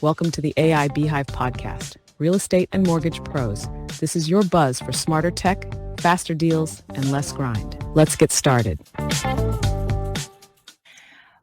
Welcome to the AI Beehive Podcast, Real Estate and Mortgage Pros. This is your buzz for smarter tech, faster deals, and less grind. Let's get started.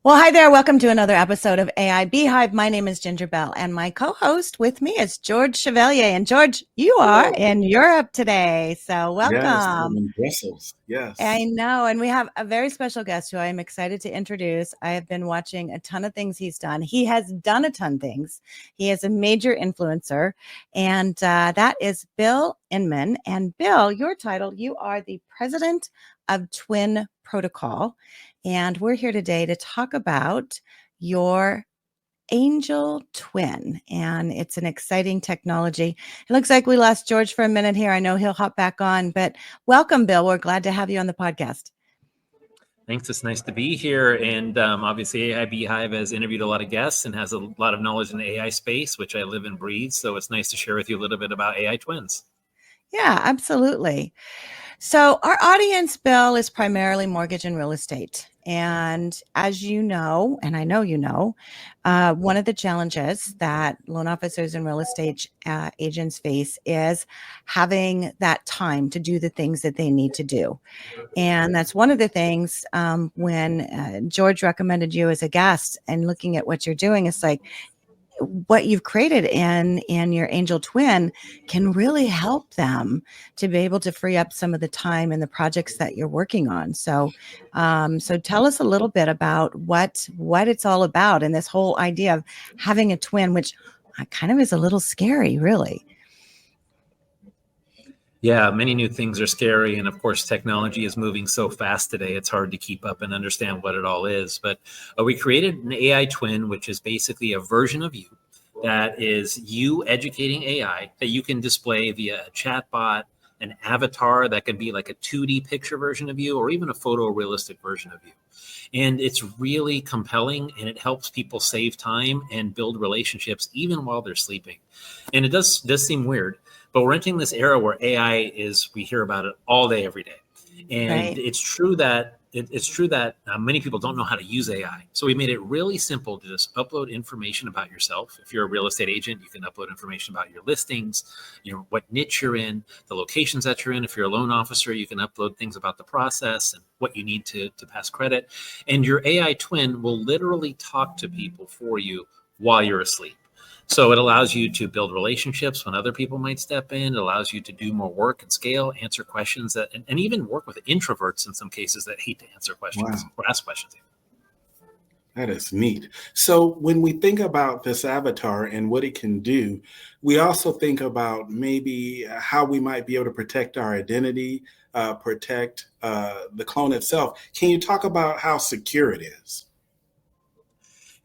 Well, hi there. Welcome to another episode of AI Beehive. My name is Ginger Bell, and my co-host with me is George Chevalier. And George, you are in Europe today, so welcome. Yes, I'm in Brussels. Yes. I know, and we have a very special guest who I'm excited to introduce. I have been watching a ton of things he's done. He has done a ton of things. He is a major influencer, and that is Bill Inman. And Bill, your title, you are the president of Twin Protocol. And we're here today to talk about your angel twin. And it's an exciting technology. It looks like we lost George for a minute here. I know he'll hop back on, but welcome, Bill. We're glad to have you on the podcast. Thanks. It's nice to be here. And obviously, AI Beehive has interviewed a lot of guests and has a lot of knowledge in the AI space, which I live and breathe. So it's nice to share with you a little bit about AI twins. Yeah, absolutely. So our audience, Bill, is primarily mortgage and real estate. And as you know, and I know you know, one of the challenges that loan officers and real estate agents face is having that time to do the things that they need to do. And that's one of the things when George recommended you as a guest and looking at what you're doing, it's like, what you've created in your angel twin can really help them to be able to free up some of the time in the projects that you're working on. So tell us a little bit about what it's all about and this whole idea of having a twin, which kind of is a little scary, really. Yeah, many new things are scary. And of course, technology is moving so fast today, it's hard to keep up and understand what it all is. But we created an AI twin, which is basically a version of you that is you educating AI that you can display via a chatbot, an avatar that can be like a 2D picture version of you, or even a photorealistic version of you. And it's really compelling, and it helps people save time and build relationships even while they're sleeping. And it does seem weird, but we're entering this era where AI we hear about it all day, every day. And right. It's true that many people don't know how to use AI. So we made it really simple to just upload information about yourself. If you're a real estate agent, you can upload information about your listings, what niche you're in, the locations that you're in. If you're a loan officer, you can upload things about the process and what you need to pass credit. And your AI twin will literally talk to people for you while you're asleep. So it allows you to build relationships when other people might step in. It allows you to do more work and scale, answer questions and even work with introverts in some cases that hate to answer questions or ask questions. That is neat. So when we think about this avatar and what it can do, we also think about maybe how we might be able to protect our identity, protect the clone itself. Can you talk about how secure it is?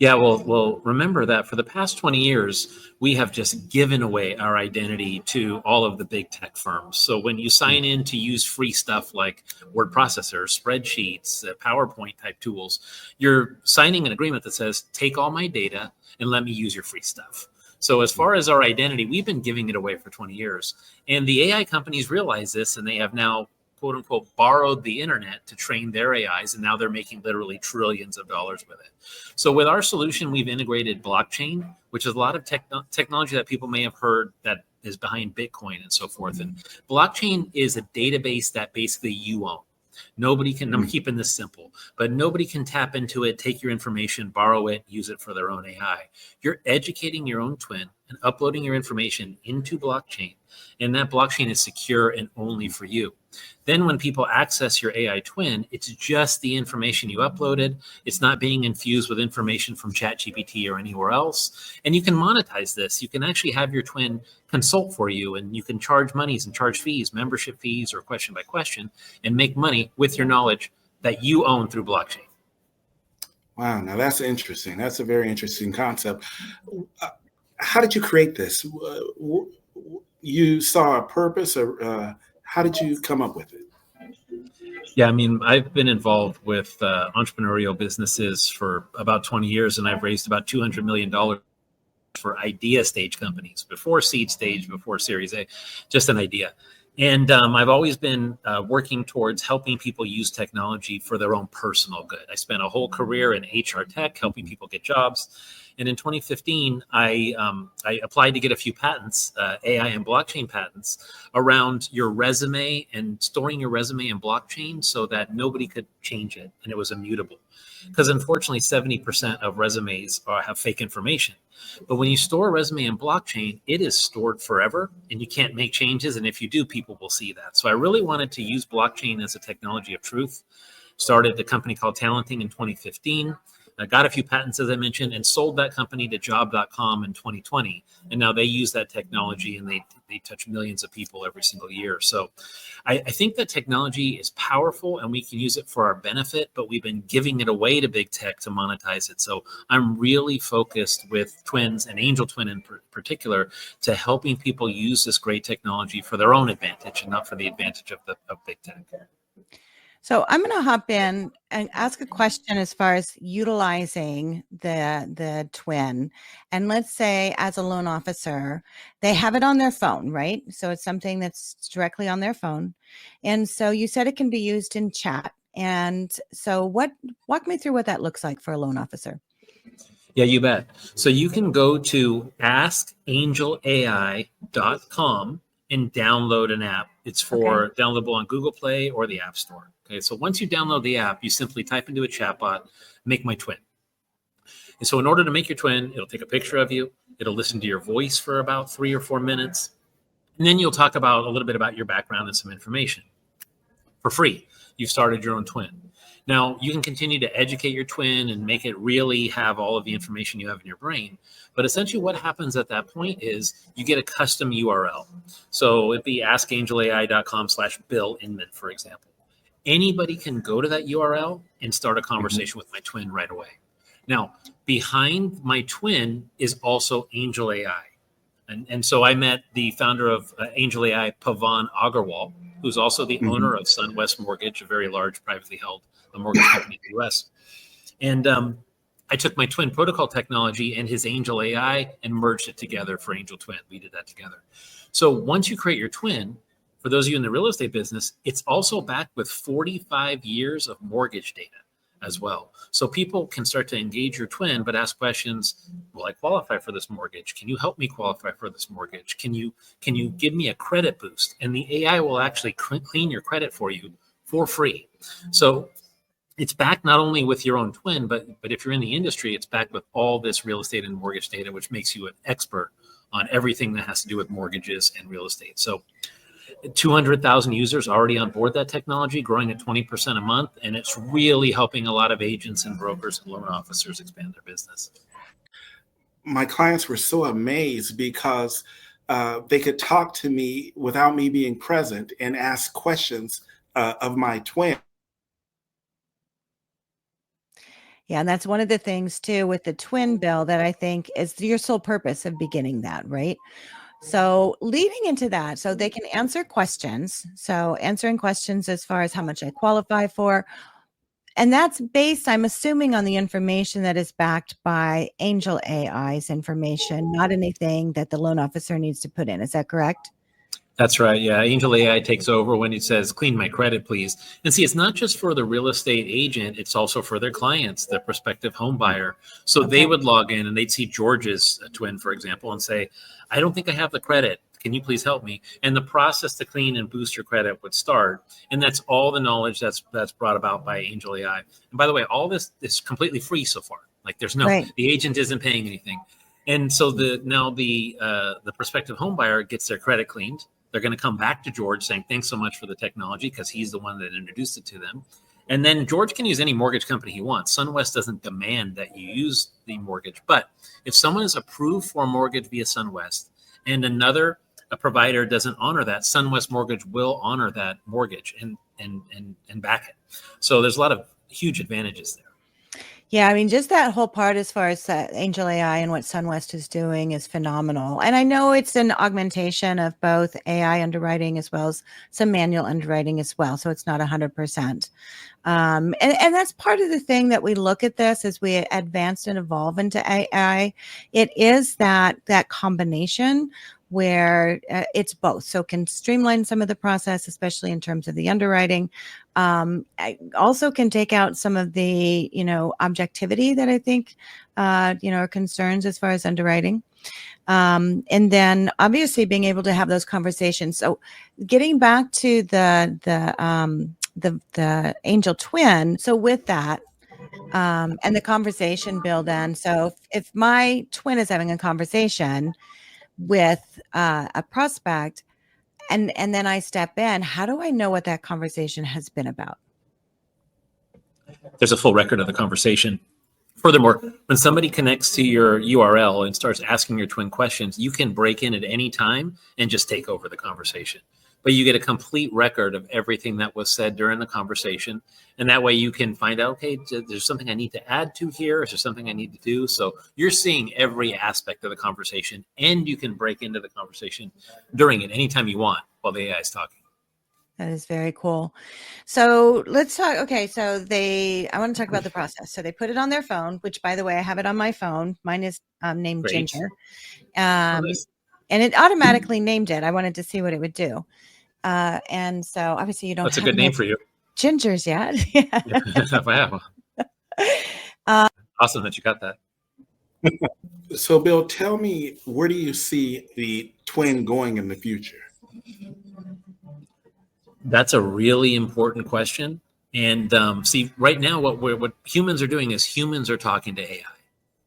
Yeah, well, remember that for the past 20 years, we have just given away our identity to all of the big tech firms. So when you sign in to use free stuff like word processors, spreadsheets, PowerPoint type tools, you're signing an agreement that says, take all my data and let me use your free stuff. So as far as our identity, we've been giving it away for 20 years. And the AI companies realize this, and they have now, quote unquote, borrowed the internet to train their AIs, and now they're making literally trillions of dollars with it. So with our solution, we've integrated blockchain, which is a lot of technology that people may have heard that is behind Bitcoin and so forth. And blockchain is a database that basically you own. Nobody can, I'm keeping this simple, but nobody can tap into it, take your information, borrow it, use it for their own AI. You're educating your own twin and uploading your information into blockchain, and that blockchain is secure and only for you. Then when people access your AI twin, it's just the information you uploaded. It's not being infused with information from ChatGPT or anywhere else. And you can monetize this. You can actually have your twin consult for you, and you can charge monies and charge fees, membership fees or question by question, and make money with your knowledge that you own through blockchain. Wow, now that's interesting. That's a very interesting concept. How did you create this? You saw a purpose, or how did you come up with it? Yeah, I mean, I've been involved with entrepreneurial businesses for about 20 years, and I've raised about $200 million for idea stage companies, before seed stage, before Series A, just an idea. And I've always been working towards helping people use technology for their own personal good. I spent a whole career in HR tech, helping people get jobs. And in 2015, I applied to get a few patents, AI and blockchain patents, around your resume and storing your resume in blockchain so that nobody could change it and it was immutable. Because unfortunately, 70% of resumes have fake information. But when you store a resume in blockchain, it is stored forever and you can't make changes. And if you do, people will see that. So I really wanted to use blockchain as a technology of truth. Started a company called Talenting in 2015. I got a few patents, as I mentioned, and sold that company to job.com in 2020. And now they use that technology and they touch millions of people every single year. So I think that technology is powerful and we can use it for our benefit, but we've been giving it away to big tech to monetize it. So I'm really focused with twins and Angel Twin in particular to helping people use this great technology for their own advantage and not for the advantage of big tech. So I'm going to hop in and ask a question as far as utilizing the twin. And let's say as a loan officer, they have it on their phone, right? So it's something that's directly on their phone. And so you said it can be used in chat. And so walk me through what that looks like for a loan officer. Yeah, you bet. So you can go to askangelai.com and download an app. It's for downloadable on Google Play or the App Store. Okay, so once you download the app, you simply type into a chatbot, make my twin. And so in order to make your twin, it'll take a picture of you. It'll listen to your voice for about 3 or 4 minutes. And then you'll talk about a little bit about your background and some information. For free, you've started your own twin. Now, you can continue to educate your twin and make it really have all of the information you have in your brain. But essentially what happens at that point is you get a custom URL. So it'd be askangelai.com/Bill Inman, for example. Anybody can go to that URL and start a conversation with my twin right away. Now, behind my twin is also Angel AI. And so I met the founder of Angel AI, Pavan Agarwal, who's also the owner of SunWest Mortgage, a very large privately held mortgage company in the U.S. And I took my twin protocol technology and his Angel AI and merged it together for Angel Twin. We did that together. So once you create your twin, for those of you in the real estate business, it's also backed with 45 years of mortgage data as well. So people can start to engage your twin, but ask questions. Will I qualify for this mortgage? Can you help me qualify for this mortgage? Can you give me a credit boost? And the AI will actually clean your credit for you for free. So it's backed not only with your own twin, but if you're in the industry, it's backed with all this real estate and mortgage data, which makes you an expert on everything that has to do with mortgages and real estate. So 200,000 users already on board that technology, growing at 20% a month. And it's really helping a lot of agents and brokers and loan officers expand their business. My clients were so amazed because they could talk to me without me being present and ask questions of my twin. Yeah, and that's one of the things too with the twin, Bill, that I think is your sole purpose of beginning that, right? So leading into that, so they can answer questions. So answering questions as far as how much I qualify for. And that's based, I'm assuming, on the information that is backed by Angel AI's information, not anything that the loan officer needs to put in. Is that correct? That's right. Yeah. Angel AI takes over when it says, clean my credit, please. And see, it's not just for the real estate agent. It's also for their clients, the prospective home buyer. So they would log in and they'd see George's twin, for example, and say, I don't think I have the credit. Can you please help me? And the process to clean and boost your credit would start. And that's all the knowledge that's brought about by Angel AI. And by the way, all this is completely free so far. Like there's the agent isn't paying anything. And so the prospective home buyer gets their credit cleaned. They're going to come back to George saying, thanks so much for the technology, because he's the one that introduced it to them. And then George can use any mortgage company he wants. SunWest doesn't demand that you use the mortgage. But if someone is approved for a mortgage via SunWest and a provider doesn't honor that, SunWest Mortgage will honor that mortgage and back it. So there's a lot of huge advantages there. Yeah, I mean, just that whole part as far as Angel AI and what SunWest is doing is phenomenal. And I know it's an augmentation of both AI underwriting as well as some manual underwriting as well. So it's not 100%. And that's part of the thing that we look at this as we advance and evolve into AI. It is that combination where it's both. So can streamline some of the process, especially in terms of the underwriting. I also can take out some of the, objectivity that I think, are concerns as far as underwriting. And then obviously being able to have those conversations. So getting back to the angel twin. So with that, and the conversation, Bill, then, so if my twin is having a conversation with a prospect, and then I step in, how do I know what that conversation has been about? There's a full record of the conversation. Furthermore, when somebody connects to your URL and starts asking your twin questions, you can break in at any time and just take over the conversation. But you get a complete record of everything that was said during the conversation. And that way you can find out, okay, there's something I need to add to here. Is there something I need to do? So you're seeing every aspect of the conversation, and you can break into the conversation during it anytime you want while the AI is talking. That is very cool. So let's talk. Okay. So I want to talk about the process. So they put it on their phone, which, by the way, I have it on my phone. Mine is named Great. Ginger. And it automatically named it. I wanted to see what it would do. And so obviously you don't. That's a good name for you. Gingers yet. Wow. Awesome that you got that. So, Bill, tell me, where do you see the twin going in the future? That's a really important question. And see, right now, what humans are doing is humans are talking to AI.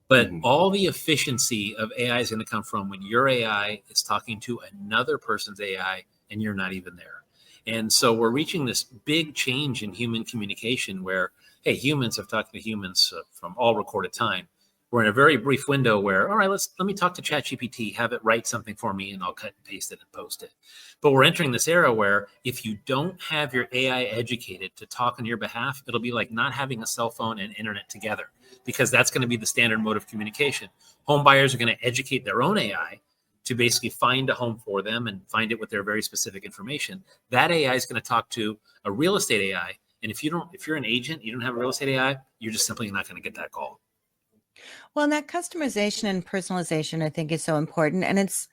But all the efficiency of AI is going to come from when your AI is talking to another person's AI and you're not even there. And so we're reaching this big change in human communication where, hey, humans have talked to humans from all recorded time. We're in a very brief window where, all right, let me talk to ChatGPT, have it write something for me, and I'll cut and paste it and post it. But we're entering this era where if you don't have your AI educated to talk on your behalf, it'll be like not having a cell phone and internet together, because that's going to be the standard mode of communication. Home buyers are going to educate their own AI to basically find a home for them and find it with their very specific information. That AI is going to talk to a real estate AI. And if you're an agent, you don't have a real estate AI, you're just simply not going to get that call. Well, and that customization and personalization, I think, is so important. And it's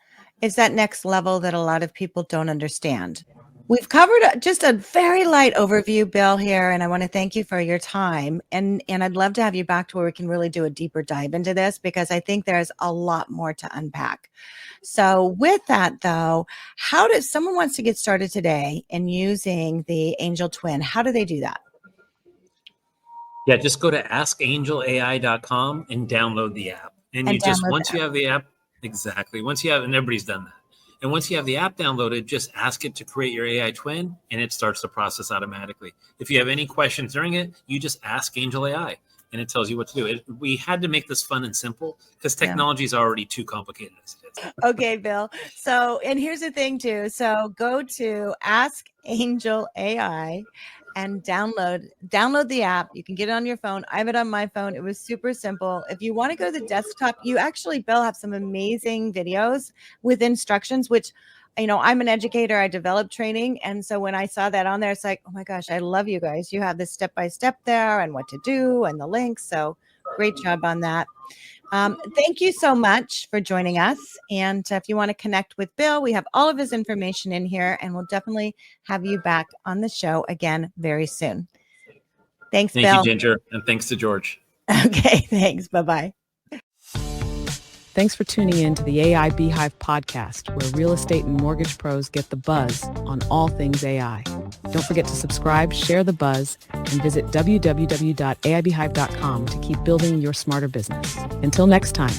that next level that a lot of people don't understand. We've covered just a very light overview, Bill, here, and I want to thank you for your time. And I'd love to have you back to where we can really do a deeper dive into this, because I think there's a lot more to unpack. So with that, though, how does someone wants to get started today in using the Angel Twin? How do they do that? Yeah, just go to askangelai.com and download the app. And you just, once you have the app, exactly. Once you have, and everybody's done that. And once you have the app downloaded, just ask it to create your AI twin, and it starts the process automatically. If you have any questions during it, you just ask Angel AI, and it tells you what to do. We had to make this fun and simple because technology is already too complicated as it is. Okay, Bill. So, and here's the thing too. So go to Ask Angel AI and download the app. You can get it on your phone. I have it on my phone. It was super simple. If you want to go to the desktop, you actually, Bill, have some amazing videos with instructions, which, I'm an educator. I develop training. And so when I saw that on there, it's like, oh my gosh, I love you guys. You have this step-by-step there and what to do and the links. So great job on that. Thank you so much for joining us. And if you want to connect with Bill, we have all of his information in here, and we'll definitely have you back on the show again very soon. Thanks, Bill. Thank you, Ginger. And thanks to George. Okay, thanks. Bye-bye. Thanks for tuning in to the AI Beehive Podcast, where real estate and mortgage pros get the buzz on all things AI. Don't forget to subscribe, share the buzz, and visit www.aibeehive.com to keep building your smarter business. Until next time.